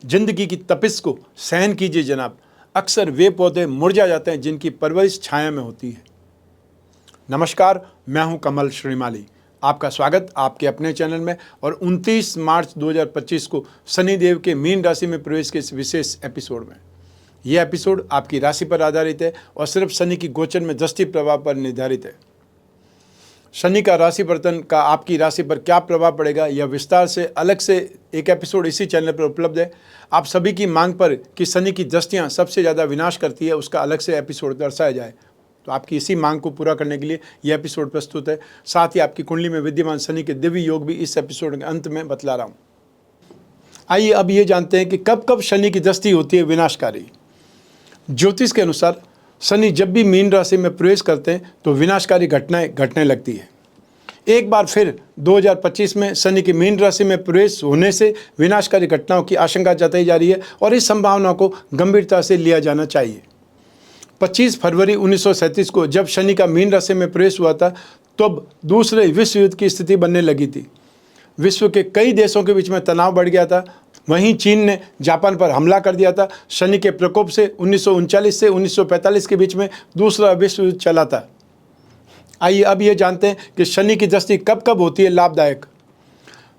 जिंदगी की तपिश को सहन कीजिए जनाब। अक्सर वे पौधे मुरझा जाते हैं जिनकी परवरिश छाया में होती है। नमस्कार, मैं हूं कमल श्रीमाली। आपका स्वागत आपके अपने चैनल में। और 29 मार्च 2025 को शनिदेव के मीन राशि में प्रवेश के इस विशेष एपिसोड में, यह एपिसोड आपकी राशि पर आधारित है और सिर्फ शनि की गोचर में दृष्टि प्रभाव पर निर्धारित है। शनि का राशि परिवर्तन का आपकी राशि पर क्या प्रभाव पड़ेगा, यह विस्तार से अलग से एक एपिसोड इसी चैनल पर उपलब्ध है। आप सभी की मांग पर कि शनि की दृष्टियां सबसे ज़्यादा विनाश करती है, उसका अलग से एपिसोड दर्शाया जाए, तो आपकी इसी मांग को पूरा करने के लिए यह एपिसोड प्रस्तुत है। साथ ही आपकी कुंडली में विद्यमान शनि के दिव्य योग भी इस एपिसोड के अंत में बतला रहा हूँ। आइए अब ये जानते हैं कि कब कब शनि की दृष्टि होती है विनाशकारी। ज्योतिष के अनुसार शनि जब भी मीन राशि में प्रवेश करते हैं तो विनाशकारी घटनाएं घटने लगती है। एक बार फिर 2025 में शनि की मीन राशि में प्रवेश होने से विनाशकारी घटनाओं की आशंका जताई जा रही है और इस संभावना को गंभीरता से लिया जाना चाहिए। 25 फरवरी 1937 को जब शनि का मीन राशि में प्रवेश हुआ था, तब दूसरे विश्व युद्ध की स्थिति बनने लगी थी। विश्व के कई देशों के बीच में तनाव बढ़ गया था। वहीं चीन ने जापान पर हमला कर दिया था। शनि के प्रकोप से 1939 से 1945 के बीच में दूसरा विश्व युद्ध चला था। आइए अब ये जानते हैं कि शनि की दृष्टि कब कब होती है लाभदायक।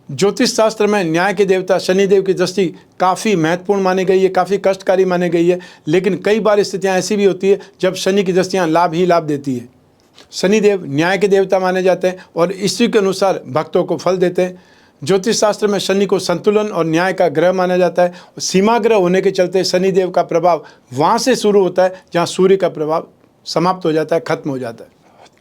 ज्योतिष शास्त्र में न्याय के देवता शनिदेव की दृष्टि काफ़ी महत्वपूर्ण मानी गई है, काफ़ी कष्टकारी मानी गई है। लेकिन कई बार स्थितियाँ ऐसी भी होती है जब शनि की दृष्टियाँ लाभ ही लाभ देती है। शनिदेव न्याय के देवता माने जाते हैं और इसी के अनुसार भक्तों को फल देते हैं। ज्योतिष शास्त्र में शनि को संतुलन और न्याय का ग्रह माना जाता है। सीमा ग्रह होने के चलते शनिदेव का प्रभाव वहाँ से शुरू होता है जहाँ सूर्य का प्रभाव समाप्त हो जाता है, खत्म हो जाता है।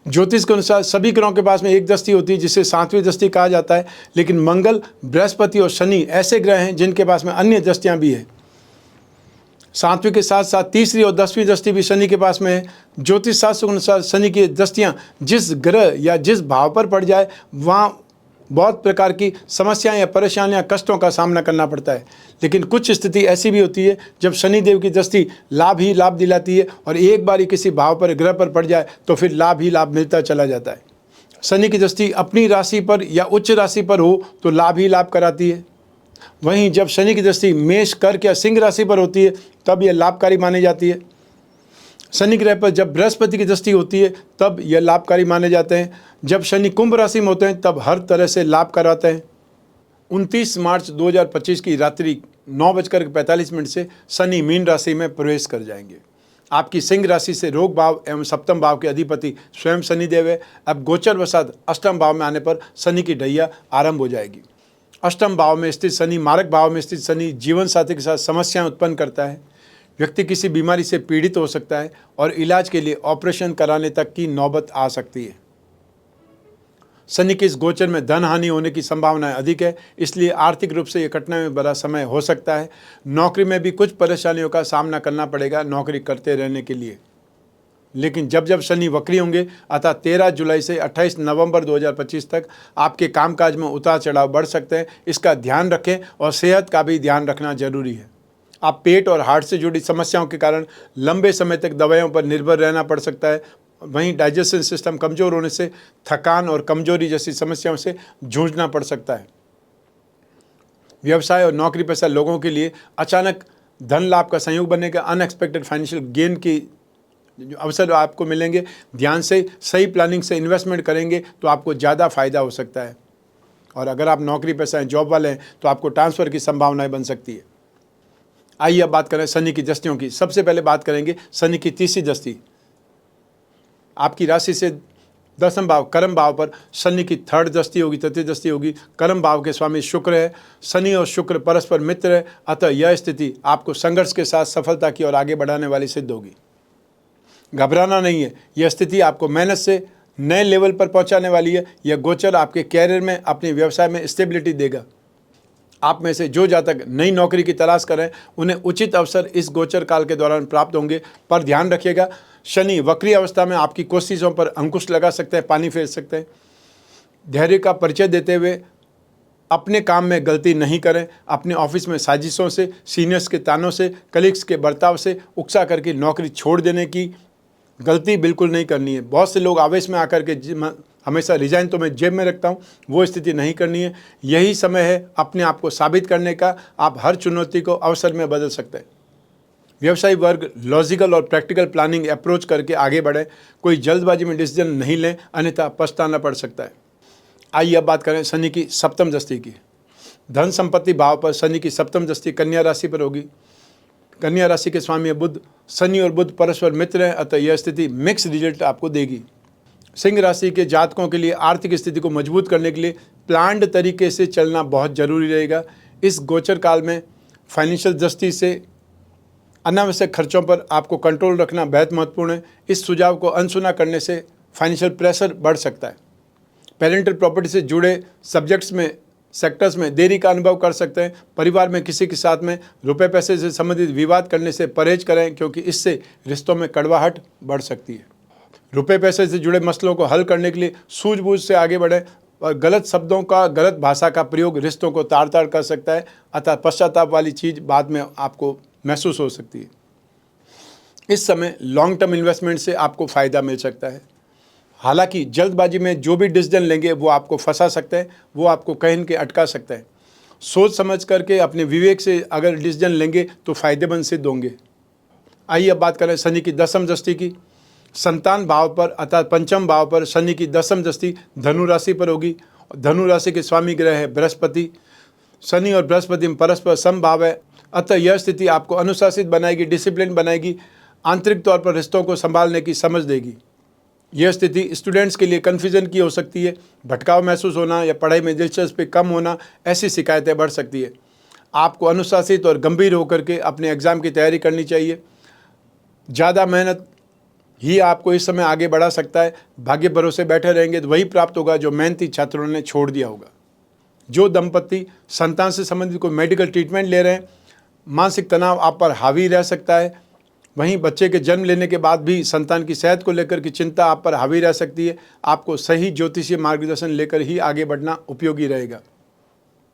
ज्योतिष के अनुसार सभी ग्रहों के पास में एक दृष्टि होती है जिसे सातवीं दृष्टि कहा जाता है। लेकिन मंगल, बृहस्पति और शनि ऐसे ग्रह हैं जिनके पास में अन्य दृष्टियाँ भी है। सातवीं के साथ साथ तीसरी और 10वीं दृष्टि भी शनि के पास में है। ज्योतिष शास्त्र के अनुसार शनि की दृष्टियाँ जिस ग्रह या जिस भाव पर पड़ जाए वहाँ बहुत प्रकार की समस्याएं या परेशानियां, कष्टों का सामना करना पड़ता है। लेकिन कुछ स्थिति ऐसी भी होती है जब शनिदेव की दृष्टि लाभ ही लाभ दिलाती है और एक बार ही किसी भाव पर, ग्रह पर पड़ जाए तो फिर लाभ ही लाभ मिलता चला जाता है। शनि की दृष्टि अपनी राशि पर या उच्च राशि पर हो तो लाभ ही लाभ कराती है। वहीं जब शनि की दृष्टि मेष, कर्क या सिंह राशि पर होती है तब यह लाभकारी मानी जाती है। शनि ग्रह पर जब बृहस्पति की दृष्टि होती है तब यह लाभकारी माने जाते हैं। जब शनि कुंभ राशि में होते हैं तब हर तरह से लाभ कराते हैं। 29 मार्च 2025 की रात्रि 9:45 से शनि मीन राशि में प्रवेश कर जाएंगे। आपकी सिंह राशि से रोग भाव एवं सप्तम भाव के अधिपति स्वयं शनिदेव है। अब गोचर वसात अष्टम भाव में आने पर शनि की ढैया आरंभ हो जाएगी। अष्टम भाव में स्थित शनि, मारक भाव में स्थित शनि जीवन साथी के साथ समस्याएं उत्पन्न करता है। व्यक्ति किसी बीमारी से पीड़ित हो सकता है और इलाज के लिए ऑपरेशन कराने तक की नौबत आ सकती है। शनि के इस गोचर में धन हानि होने की संभावनाएं अधिक है, इसलिए आर्थिक रूप से यह कटने में बड़ा समय हो सकता है। नौकरी में भी कुछ परेशानियों का सामना करना पड़ेगा नौकरी करते रहने के लिए। लेकिन जब जब शनि वक्री होंगे अर्थात 13 जुलाई से 28 नवंबर 2025 तक आपके कामकाज में उतार चढ़ाव बढ़ सकते हैं। इसका ध्यान रखें और सेहत का भी ध्यान रखना जरूरी है। आप पेट और हार्ट से जुड़ी समस्याओं के कारण लंबे समय तक दवाइयों पर निर्भर रहना पड़ सकता है। वहीं डाइजेशन सिस्टम कमज़ोर होने से थकान और कमजोरी जैसी समस्याओं से जूझना पड़ सकता है। व्यवसाय और नौकरी पेशा लोगों के लिए अचानक धन लाभ का संयोग बनने का, अनएक्सपेक्टेड फाइनेंशियल गेन की जो अवसर आपको मिलेंगे। ध्यान से सही प्लानिंग से इन्वेस्टमेंट करेंगे तो आपको ज़्यादा फायदा हो सकता है। और अगर आप नौकरी पेशा हैं, जॉब वाले हैं, तो आपको ट्रांसफ़र की संभावनाएं बन सकती है। आइए अब बात करें शनि की दृष्टियों की। सबसे पहले बात करेंगे शनि की तीसरी दृष्टि। आपकी राशि से 10वें भाव कर्म भाव पर शनि की थर्ड दृष्टि होगी, तृतीय दृष्टि होगी। कर्म भाव के स्वामी शुक्र है। शनि और शुक्र परस्पर मित्र है, अतः यह स्थिति आपको संघर्ष के साथ सफलता की ओर आगे बढ़ाने वाली सिद्ध होगी। घबराना नहीं है, यह स्थिति आपको मेहनत से नए लेवल पर पहुंचाने वाली है। यह गोचर आपके कैरियर में, अपने व्यवसाय में स्टेबिलिटी देगा। आप में से जो जातक नई नौकरी की तलाश करें उन्हें उचित अवसर इस गोचर काल के दौरान प्राप्त होंगे। पर ध्यान रखिएगा, शनि वक्री अवस्था में आपकी कोशिशों पर अंकुश लगा सकते हैं, पानी फेर सकते हैं। धैर्य का परिचय देते हुए अपने काम में गलती नहीं करें। अपने ऑफिस में साजिशों से, सीनियर्स के तानों से, कलीग्स के बर्ताव से उकसा करके नौकरी छोड़ देने की गलती बिल्कुल नहीं करनी है। बहुत से लोग आवेश में आकर के हमेशा रिजाइन तो मैं जेब में रखता हूँ, वो स्थिति नहीं करनी है। यही समय है अपने आप को साबित करने का। आप हर चुनौती को अवसर में बदल सकते हैं। व्यवसायी वर्ग लॉजिकल और प्रैक्टिकल प्लानिंग अप्रोच करके आगे बढ़े। कोई जल्दबाजी में डिसीजन नहीं लें, अन्यथा पछताना पड़ सकता है। आइए अब बात करें शनि की सप्तम दृष्टि की। धन संपत्ति भाव पर शनि की सप्तम दृष्टि कन्या राशि पर होगी। कन्या राशि के स्वामी बुध, शनि और बुध परस्पर मित्र हैं, अतः यह स्थिति मिक्स रिजल्ट आपको देगी। सिंह राशि के जातकों के लिए आर्थिक स्थिति को मजबूत करने के लिए प्लान्ड तरीके से चलना बहुत जरूरी रहेगा। इस गोचर काल में फाइनेंशियल दृष्टि से अनावश्यक खर्चों पर आपको कंट्रोल रखना बेहद महत्वपूर्ण है। इस सुझाव को अनसुना करने से फाइनेंशियल प्रेशर बढ़ सकता है। पेरेंटल प्रॉपर्टी से जुड़े सब्जेक्ट्स में सेक्टर्स में देरी का अनुभव कर सकते हैं। परिवार में किसी के साथ में रुपए पैसे से संबंधित विवाद करने से परहेज करें, क्योंकि इससे रिश्तों में कड़वाहट बढ़ सकती है। रुपए पैसे से जुड़े मसलों को हल करने के लिए सूझबूझ से आगे बढ़ें, और गलत शब्दों का, गलत भाषा का प्रयोग रिश्तों को तार तार कर सकता है, अतः पश्चाताप वाली चीज़ बाद में आपको महसूस हो सकती है। इस समय लॉन्ग टर्म इन्वेस्टमेंट से आपको फ़ायदा मिल सकता है। हालांकि जल्दबाजी में जो भी डिसीजन लेंगे वो आपको फंसा सकते हैं, वो आपको कहीं के अटका सकते हैं। सोच समझ करके अपने विवेक से अगर डिसीजन लेंगे तो फ़ायदेमंद सिद्ध होंगे। आइए अब बात करें शनि की दसम दृष्टि की। संतान भाव पर अर्थात पंचम भाव पर शनि की दसम दृष्टि धनु राशि पर होगी। धनु राशि के स्वामी ग्रह है बृहस्पति। शनि और बृहस्पति में परस्पर समभाव है, अतः यह स्थिति आपको अनुशासित बनाएगी, डिसिप्लिन बनाएगी, आंतरिक तौर पर रिश्तों को संभालने की समझ देगी। यह स्थिति स्टूडेंट्स के लिए कन्फ्यूजन की हो सकती है। भटकाव महसूस होना या पढ़ाई में दिलचस्पी कम होना, ऐसी शिकायतें बढ़ सकती है। आपको अनुशासित और गंभीर होकर के अपने एग्ज़ाम की तैयारी करनी चाहिए। ज़्यादा मेहनत ही आपको इस समय आगे बढ़ा सकता है। भाग्य भरोसे बैठे रहेंगे तो वही प्राप्त होगा जो मेहनती छात्रों ने छोड़ दिया होगा। जो दंपति संतान से संबंधित कोई मेडिकल ट्रीटमेंट ले रहे हैं, मानसिक तनाव आप पर हावी रह सकता है। वहीं बच्चे के जन्म लेने के बाद भी संतान की सेहत को लेकर की चिंता आप पर हावी रह सकती है। आपको सही ज्योतिषीय मार्गदर्शन लेकर ही आगे बढ़ना उपयोगी रहेगा।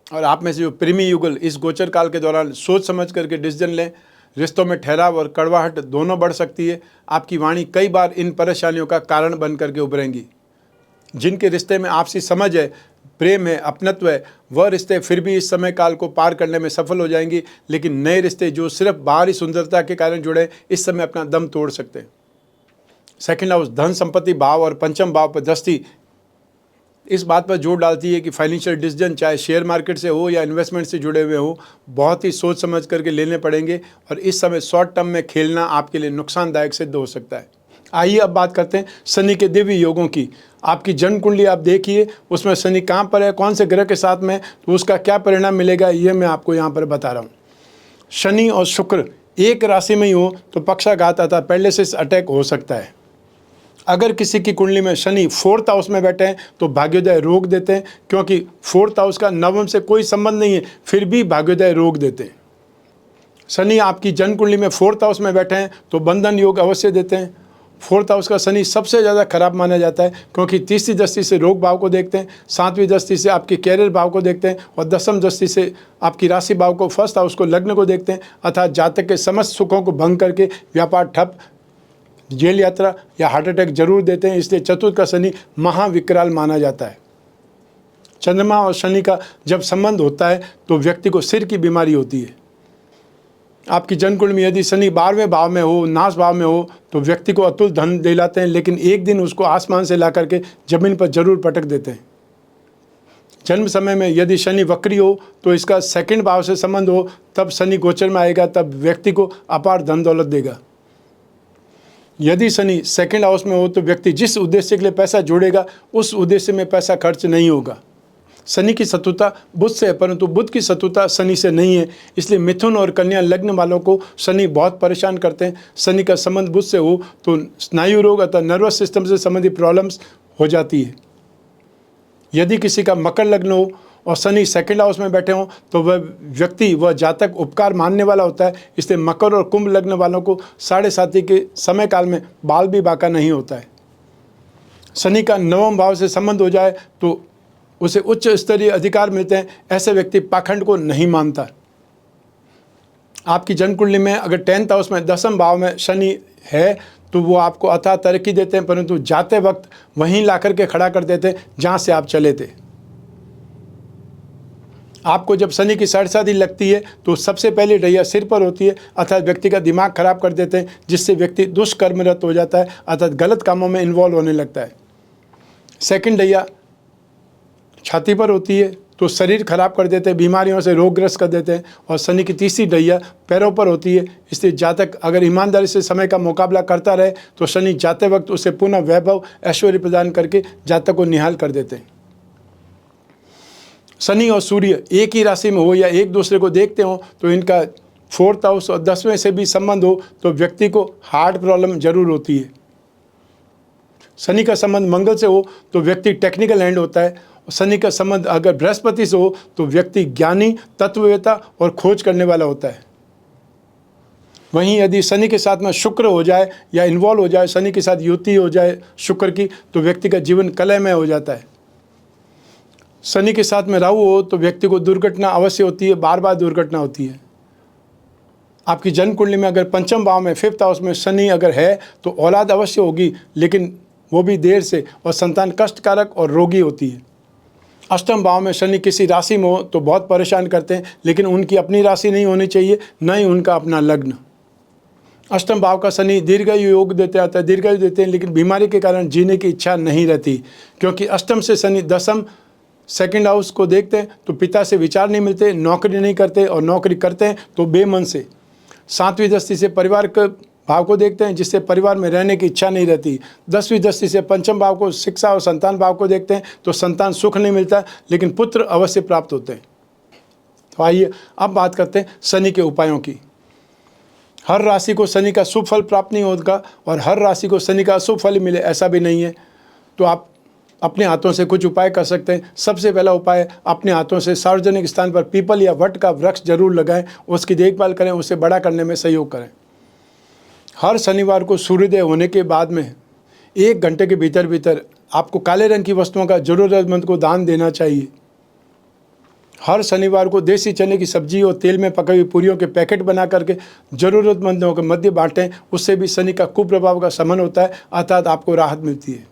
और आप में से जो प्रेमी युगल इस गोचर काल के दौरान सोच समझ करके डिसीजन लें। रिश्तों में ठहराव और कड़वाहट दोनों बढ़ सकती है। आपकी वाणी कई बार इन परेशानियों का कारण बन करके उभरेंगी। जिनके रिश्ते में आपसी समझ है, प्रेम है, अपनत्व है, वह रिश्ते फिर भी इस समय काल को पार करने में सफल हो जाएंगे। लेकिन नए रिश्ते जो सिर्फ बाहरी सुंदरता के कारण जुड़े, इस समय अपना दम तोड़ सकते हैं। सेकंड हाउस धन संपत्ति भाव और पंचम भाव पर दृष्टि इस बात पर जोर डालती है कि फाइनेंशियल डिसीजन चाहे शेयर मार्केट से हो या इन्वेस्टमेंट से जुड़े हुए हो, बहुत ही सोच समझ करके लेने पड़ेंगे। और इस समय शॉर्ट टर्म में खेलना आपके लिए नुकसानदायक सिद्ध हो सकता है। आइए अब बात करते हैं शनि के दिव्य योगों की। आपकी जन्म कुंडली आप देखिए, उसमें शनि कहाँ पर है, कौन से ग्रह के साथ में, तो उसका क्या परिणाम मिलेगा ये मैं आपको यहाँ पर बता रहा हूँ। शनि और शुक्र एक राशि में ही हो तो पक्षाघात अर्थात पैरालिसिस अटैक हो सकता है। अगर किसी की कुंडली में शनि 4th हाउस में बैठे हैं तो भाग्योदय रोक देते हैं, क्योंकि 4th हाउस का नवम से कोई संबंध नहीं है, फिर भी भाग्योदय रोक देते हैं। शनि आपकी जन्म कुंडली में 4th हाउस में बैठे हैं तो बंधन योग अवश्य देते हैं। 4th हाउस का शनि सबसे ज़्यादा खराब माना जाता है, क्योंकि तीसरी दृष्टि से रोग भाव को देखते हैं, 7वीं दृष्टि से आपके कैरियर भाव को देखते हैं, और 10वीं दृष्टि से आपकी राशि भाव को, 1st हाउस को, लग्न को देखते हैं। अर्थात जातक के समस्त सुखों को भंग करके व्यापार ठप, जेल यात्रा या हार्ट अटैक जरूर देते हैं। इसलिए चतुर्थ का शनि महाविकराल माना जाता है। चंद्रमा और शनि का जब संबंध होता है तो व्यक्ति को सिर की बीमारी होती है। आपकी जन्म कुंडली में यदि शनि 12वें भाव में हो, नाश भाव में हो, तो व्यक्ति को अतुल धन दिलाते हैं, लेकिन एक दिन उसको आसमान से ला करके जमीन पर जरूर पटक देते हैं। जन्म समय में यदि शनि वक्री हो तो इसका 2nd भाव से संबंध हो, तब शनि गोचर में आएगा, तब व्यक्ति को अपार धन दौलत देगा। यदि शनि 2nd हाउस में हो तो व्यक्ति जिस उद्देश्य के लिए पैसा जोड़ेगा उस उद्देश्य में पैसा खर्च नहीं होगा। शनि की शत्रुता बुध से है, परंतु बुध की शत्रुता शनि से नहीं है। इसलिए मिथुन और कन्या लग्न वालों को शनि बहुत परेशान करते हैं। शनि का संबंध बुध से हो तो स्नायु रोग अथवा नर्वस सिस्टम से संबंधित प्रॉब्लम्स हो जाती है। यदि किसी का मकर लग्न हो और शनि 2nd हाउस में बैठे हों तो वह जातक उपकार मानने वाला होता है। इसलिए मकर और कुंभ लग्न वालों को 7.5 के समय काल में बाल भी बाका नहीं होता है। शनि का 9वें भाव से संबंध हो जाए तो उसे उच्च स्तरीय अधिकार मिलते हैं। ऐसे व्यक्ति पाखंड को नहीं मानता। आपकी जन्म कुंडली में अगर 10th हाउस में 10वें भाव में शनि है तो वो आपको अथाह तरक्की देते हैं, परंतु जाते वक्त वहीं ला करके खड़ा कर देते हैं जहाँ से आप चले थे। आपको जब शनि की साढ़ेसाती लगती है तो सबसे पहले ढैया सिर पर होती है, अर्थात व्यक्ति का दिमाग खराब कर देते हैं, जिससे व्यक्ति दुष्कर्मरत हो जाता है, अर्थात गलत कामों में इन्वॉल्व होने लगता है। सेकंड ढैया छाती पर होती है तो शरीर खराब कर देते हैं, बीमारियों से रोगग्रस्त कर देते हैं। और शनि की तीसरी ढैया पैरों पर होती है, इसलिए जातक अगर ईमानदारी से समय का मुकाबला करता रहे तो शनि जाते वक्त उसे पुनः वैभव ऐश्वर्य प्रदान करके जातक को निहाल कर देते हैं। शनि और सूर्य एक ही राशि में हो या एक दूसरे को देखते हो तो इनका 4th हाउस और 10वें से भी संबंध हो तो व्यक्ति को हार्ट प्रॉब्लम जरूर होती है। शनि का संबंध मंगल से हो तो व्यक्ति टेक्निकल हैंड होता है। शनि का संबंध अगर बृहस्पति से हो तो व्यक्ति ज्ञानी, तत्ववेता और खोज करने वाला होता है। वहीं यदि शनि के साथ में शुक्र हो जाए या इन्वॉल्व हो जाए, शनि के साथ युति हो जाए शुक्र की, तो व्यक्ति का जीवन कलहमय हो जाता है। शनि के साथ में राहु हो तो व्यक्ति को दुर्घटना अवश्य होती है, बार बार दुर्घटना होती है। आपकी जन्म कुंडली में अगर पंचम भाव में 5th हाउस में शनि अगर है तो औलाद अवश्य होगी, लेकिन वो भी देर से, और संतान कष्टकारक और रोगी होती है। अष्टम भाव में शनि किसी राशि में हो तो बहुत परेशान करते हैं, लेकिन उनकी अपनी राशि नहीं होनी चाहिए, न ही उनका अपना लग्न। अष्टम भाव का शनि दीर्घायु योग देते आता है, दीर्घायु देते हैं, लेकिन बीमारी के कारण जीने की इच्छा नहीं रहती, क्योंकि अष्टम से शनि दसम 2nd हाउस को देखते हैं तो पिता से विचार नहीं मिलते, नौकरी नहीं करते, और नौकरी करते हैं तो बेमन से। 7वीं दृष्टि से परिवार के भाव को देखते हैं, जिससे परिवार में रहने की इच्छा नहीं रहती। 10वीं दृष्टि से पंचम भाव को, शिक्षा और संतान भाव को देखते हैं तो संतान सुख नहीं मिलता, लेकिन पुत्र अवश्य प्राप्त होते हैं। तो आइए अब बात करते हैं शनि के उपायों की। हर राशि को शनि का शुभ फल प्राप्त नहीं होगा और हर राशि को शनि का अशुभ फल मिले ऐसा भी नहीं है। तो आप अपने हाथों से कुछ उपाय कर सकते हैं। सबसे पहला उपाय, अपने हाथों से सार्वजनिक स्थान पर पीपल या वट का वृक्ष जरूर लगाएं, उसकी देखभाल करें, उसे बड़ा करने में सहयोग करें। हर शनिवार को सूर्योदय होने के बाद में 1 घंटे के भीतर भीतर आपको काले रंग की वस्तुओं का जरूरतमंद को दान देना चाहिए। हर शनिवार को देसी चने की सब्जी और तेल में पकाई हुई पूरियों के पैकेट बना करके जरूरतमंदों के मध्य बांटें, उससे भी शनि का कुप्रभाव का शमन होता है, अर्थात आपको राहत मिलती है।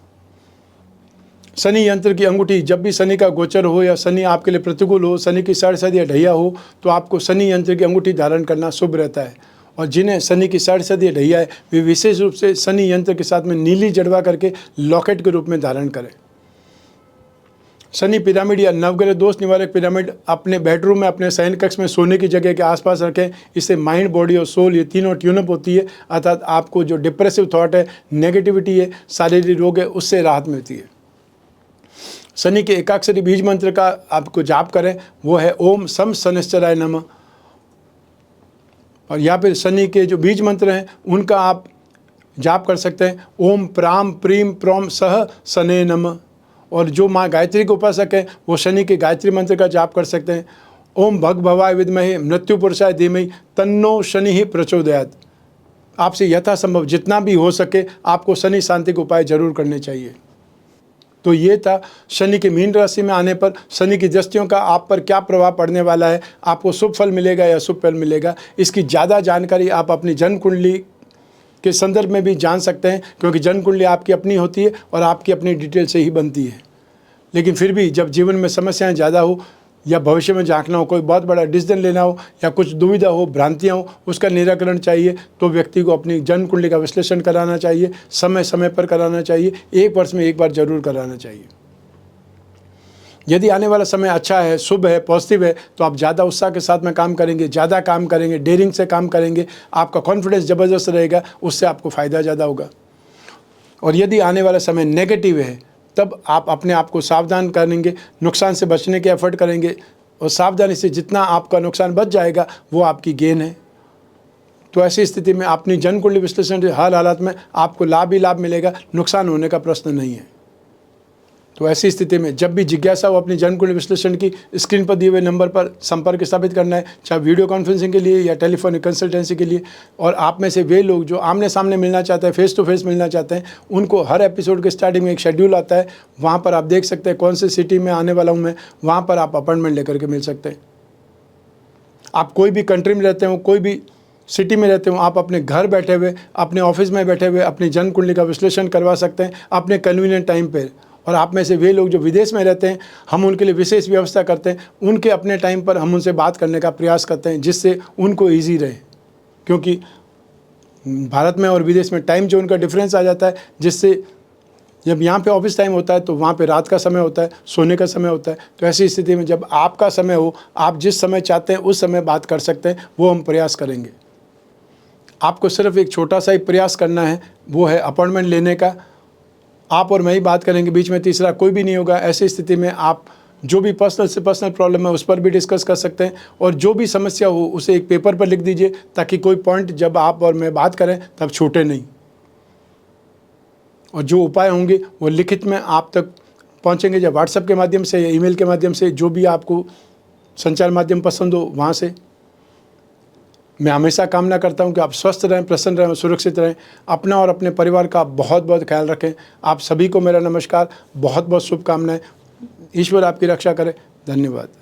शनि यंत्र की अंगूठी, जब भी शनि का गोचर हो या शनि आपके लिए प्रतिकूल हो, शनि की साढ़ेसाती या ढैया हो, तो आपको शनि यंत्र की अंगूठी धारण करना शुभ रहता है। और जिन्हें शनि की साढ़ेसाती या ढैया है वे विशेष रूप से शनि यंत्र के साथ में नीली जड़वा करके लॉकेट के रूप में धारण करें। शनि पिरामिड या नवग्रह दोष निवारक पिरामिड अपने बेडरूम में, अपने शयन कक्ष में, सोने की जगह के आसपास रखें। इससे माइंड, बॉडी और सोल ये तीनों ट्यूनअप होती है, अर्थात आपको जो डिप्रेसिव थॉट है, नेगेटिविटी है, शारीरिक रोग है, उससे राहत मिलती है। शनि के एकाक्षरी बीज मंत्र का आपको जाप करें, वो है ओम सम शनिश्चराय नमः। और या फिर शनि के जो बीज मंत्र हैं उनका आप जाप कर सकते हैं, ओम प्राम प्रीम प्रोम सह शने नमः। और जो माँ गायत्री के उपासक हैं वो शनि के गायत्री मंत्र का जाप कर सकते हैं, ओम भग भवाय विद्महे मृत्यु पुरुषाय धीमहि तन्नो शनि ही प्रचोदयात्। आपसे यथासंभव जितना भी हो सके आपको शनि शांति के उपाय जरूर करने चाहिए। तो ये था शनि के मीन राशि में आने पर शनि की दृष्टियों का आप पर क्या प्रभाव पड़ने वाला है, आपको शुभ फल मिलेगा या शुभ फल मिलेगा। इसकी ज़्यादा जानकारी आप अपनी जन्म कुंडली के संदर्भ में भी जान सकते हैं, क्योंकि जन्म कुंडली आपकी अपनी होती है और आपकी अपनी डिटेल से ही बनती है। लेकिन फिर भी जब जीवन में समस्याएं ज़्यादा हो या भविष्य में झांकना हो, कोई बहुत बड़ा डिसीजन लेना हो या कुछ दुविधा हो, भ्रांतियाँ हो, उसका निराकरण चाहिए तो व्यक्ति को अपनी जन्म कुंडली का विश्लेषण कराना चाहिए, समय समय पर कराना चाहिए, 1 वर्ष में 1 बार जरूर कराना चाहिए। यदि आने वाला समय अच्छा है, शुभ है, पॉजिटिव है, तो आप ज़्यादा उत्साह के साथ में काम करेंगे, ज़्यादा काम करेंगे, डेयरिंग से काम करेंगे, आपका कॉन्फिडेंस ज़बरदस्त रहेगा, उससे आपको फ़ायदा ज़्यादा होगा। और यदि आने वाला समय नेगेटिव है तब आप अपने आप को सावधान करेंगे, नुकसान से बचने के एफर्ट करेंगे, और सावधानी से जितना आपका नुकसान बच जाएगा वो आपकी गेन है। तो ऐसी स्थिति में अपनी जन्म कुंडली विश्लेषण हर हालात में आपको लाभ ही लाभ मिलेगा, नुकसान होने का प्रश्न नहीं है। तो ऐसी स्थिति में जब भी जिज्ञासा हो अपनी जन्म कुंडली विश्लेषण की, स्क्रीन पर दिए हुए नंबर पर संपर्क स्थापित करना है, चाहे वीडियो कॉन्फ्रेंसिंग के लिए या टेलीफोनिक कंसल्टेंसी के लिए। और आप में से वे लोग जो आमने सामने मिलना चाहते हैं, फेस टू फेस मिलना चाहते हैं, उनको हर एपिसोड के स्टार्टिंग में एक शेड्यूल आता है, वहाँ पर आप देख सकते हैं कौन सी सिटी में आने वाला हूँ मैं, वहाँ पर आप अपॉइंटमेंट लेकर के मिल सकते हैं। आप कोई भी कंट्री में रहते हो, कोई भी सिटी में रहते हो, आप अपने घर बैठे हुए, अपने ऑफिस में बैठे हुए अपनी जन्म कुंडली का विश्लेषण करवा सकते हैं अपने कन्वीनियंट टाइम पे। और आप में से वे लोग जो विदेश में रहते हैं, हम उनके लिए विशेष व्यवस्था करते हैं, उनके अपने टाइम पर हम उनसे बात करने का प्रयास करते हैं जिससे उनको ईजी रहे, क्योंकि भारत में और विदेश में टाइम जोन का डिफरेंस आ जाता है, जिससे जब यहाँ पे ऑफिस टाइम होता है तो वहाँ पे रात का समय होता है, सोने का समय होता है। तो ऐसी स्थिति में जब आपका समय हो, आप जिस समय चाहते हैं उस समय बात कर सकते हैं, वो हम प्रयास करेंगे। आपको सिर्फ एक छोटा सा ही प्रयास करना है, वो है अपॉइंटमेंट लेने का। आप और मैं ही बात करेंगे, बीच में तीसरा कोई भी नहीं होगा। ऐसी स्थिति में आप जो भी पर्सनल से पर्सनल प्रॉब्लम है उस पर भी डिस्कस कर सकते हैं, और जो भी समस्या हो उसे एक पेपर पर लिख दीजिए, ताकि कोई पॉइंट जब आप और मैं बात करें तब छूटे नहीं। और जो उपाय होंगे वो लिखित में आप तक पहुंचेंगे, जब व्हाट्सएप के माध्यम से या ईमेल के माध्यम से, जो भी आपको संचार माध्यम पसंद हो वहाँ से। मैं हमेशा कामना करता हूं कि आप स्वस्थ रहें, प्रसन्न रहें, सुरक्षित रहें। अपना और अपने परिवार का बहुत बहुत ख्याल रखें। आप सभी को मेरा नमस्कार, बहुत बहुत शुभकामनाएं। ईश्वर आपकी रक्षा करे। धन्यवाद।